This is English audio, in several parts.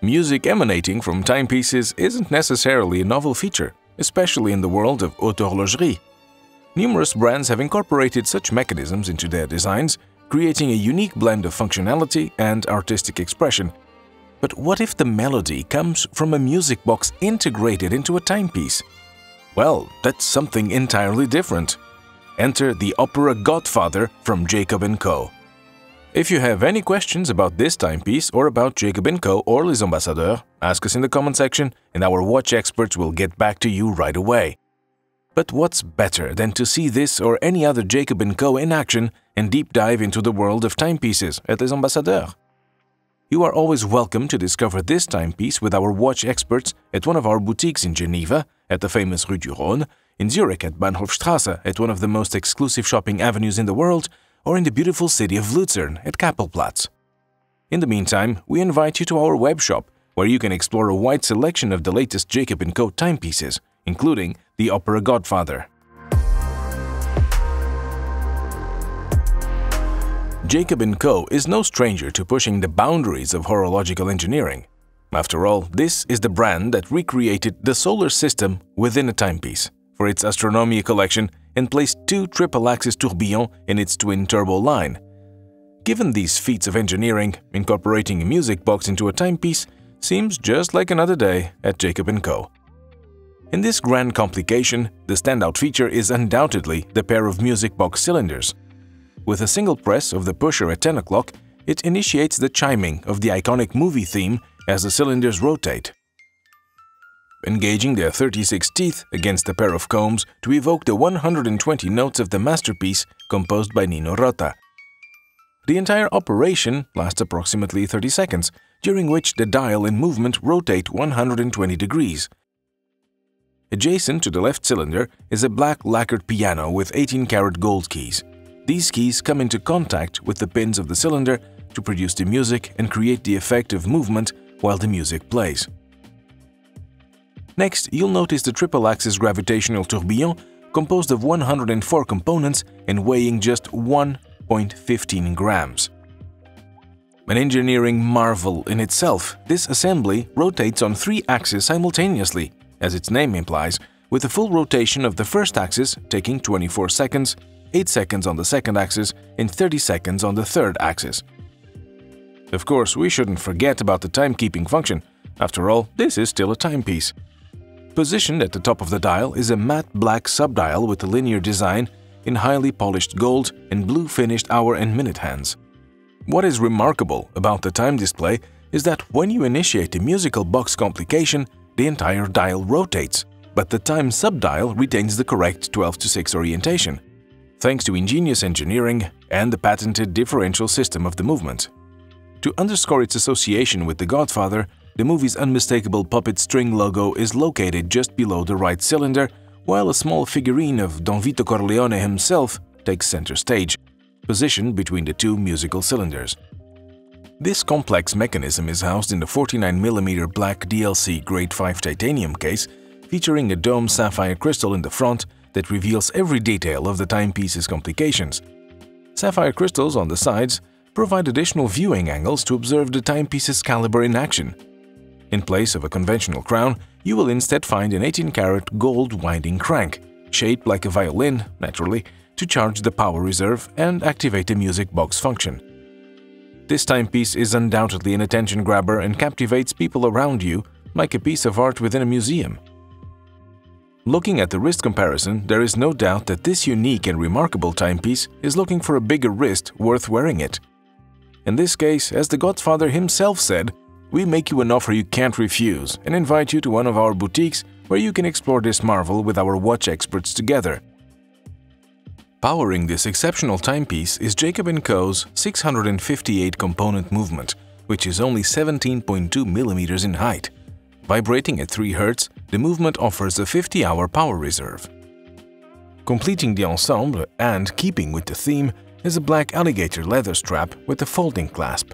Music emanating from timepieces isn't necessarily a novel feature, especially in the world of Haute Horlogerie. Numerous brands have incorporated such mechanisms into their designs, creating a unique blend of functionality and artistic expression. But what if the melody comes from a music box integrated into a timepiece? Well, that's something entirely different. Enter the Opera Godfather from Jacob & Co. If you have any questions about this timepiece or about Jacob & Co. or Les Ambassadeurs, ask us in the comment section and our watch experts will get back to you right away. But what's better than to see this or any other Jacob & Co. in action and deep dive into the world of timepieces at Les Ambassadeurs? You are always welcome to discover this timepiece with our watch experts at one of our boutiques in Geneva, at the famous Rue du Rhône, in Zurich at Bahnhofstrasse at one of the most exclusive shopping avenues in the world, or in the beautiful city of Luzern at Kappelplatz. In the meantime, we invite you to our web shop, where you can explore a wide selection of the latest Jacob & Co. timepieces, including the Opera Godfather. Jacob & Co. is no stranger to pushing the boundaries of horological engineering. After all, this is the brand that recreated the solar system within a timepiece for its Astronomia collection and placed two triple-axis tourbillons in its twin-turbo line. Given these feats of engineering, incorporating a music box into a timepiece seems just like another day at Jacob & Co. In this grand complication, the standout feature is undoubtedly the pair of music box cylinders. With a single press of the pusher at 10 o'clock, it initiates the chiming of the iconic movie theme as the cylinders rotate, engaging their 36 teeth against a pair of combs to evoke the 120 notes of the masterpiece composed by Nino Rota. The entire operation lasts approximately 30 seconds, during which the dial and movement rotate 120 degrees. Adjacent to the left cylinder is a black lacquered piano with 18-karat gold keys. These keys come into contact with the pins of the cylinder to produce the music and create the effect of movement while the music plays. Next, you'll notice the triple-axis gravitational tourbillon composed of 104 components and weighing just 1.15 grams. An engineering marvel in itself, this assembly rotates on 3 axes simultaneously, as its name implies, with a full rotation of the first axis taking 24 seconds, 8 seconds on the second axis, and 30 seconds on the third axis. Of course, we shouldn't forget about the timekeeping function. After all, this is still a timepiece. Positioned at the top of the dial is a matte black subdial with a linear design in highly polished gold and blue finished hour and minute hands. What is remarkable about the time display is that when you initiate the musical box complication, the entire dial rotates, but the time subdial retains the correct 12:6 orientation, thanks to ingenious engineering and the patented differential system of the movement. To underscore its association with The Godfather, the movie's unmistakable puppet string logo is located just below the right cylinder, while a small figurine of Don Vito Corleone himself takes center stage, positioned between the two musical cylinders. This complex mechanism is housed in the 49mm black DLC Grade 5 titanium case, featuring a dome sapphire crystal in the front that reveals every detail of the timepiece's complications. Sapphire crystals on the sides provide additional viewing angles to observe the timepiece's caliber in action. In place of a conventional crown, you will instead find an 18-karat gold winding crank, shaped like a violin, naturally, to charge the power reserve and activate the music box function. This timepiece is undoubtedly an attention grabber and captivates people around you like a piece of art within a museum. Looking at the wrist comparison, there is no doubt that this unique and remarkable timepiece is looking for a bigger wrist worth wearing it. In this case, as the Godfather himself said, we make you an offer you can't refuse and invite you to one of our boutiques where you can explore this marvel with our watch experts together. Powering this exceptional timepiece is Jacob & Co.'s 658-component movement, which is only 17.2 mm in height. Vibrating at 3 Hz, the movement offers a 50-hour power reserve. Completing the ensemble and keeping with the theme is a black alligator leather strap with a folding clasp.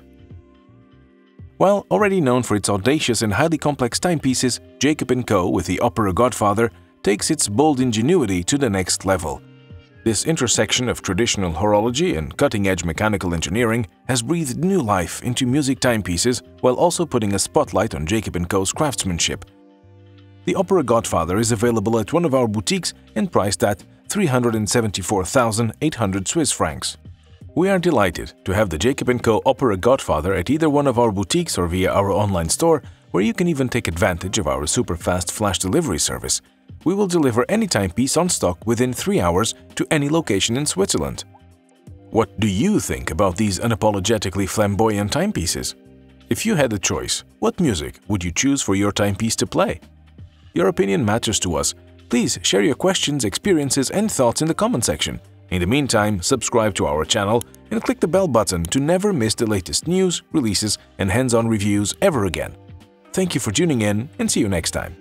While already known for its audacious and highly complex timepieces, Jacob & Co. with the Opera Godfather takes its bold ingenuity to the next level. This intersection of traditional horology and cutting-edge mechanical engineering has breathed new life into music timepieces while also putting a spotlight on Jacob & Co.'s craftsmanship. The Opera Godfather is available at one of our boutiques and priced at 374,800 Swiss francs. We are delighted to have the Jacob & Co. Opera Godfather at either one of our boutiques or via our online store, where you can even take advantage of our super-fast flash delivery service. We will deliver any timepiece on stock within 3 hours to any location in Switzerland. What do you think about these unapologetically flamboyant timepieces? If you had a choice, what music would you choose for your timepiece to play? Your opinion matters to us. Please share your questions, experiences, and thoughts in the comment section. In the meantime, subscribe to our channel and click the bell button to never miss the latest news, releases, and hands-on reviews ever again. Thank you for tuning in and see you next time.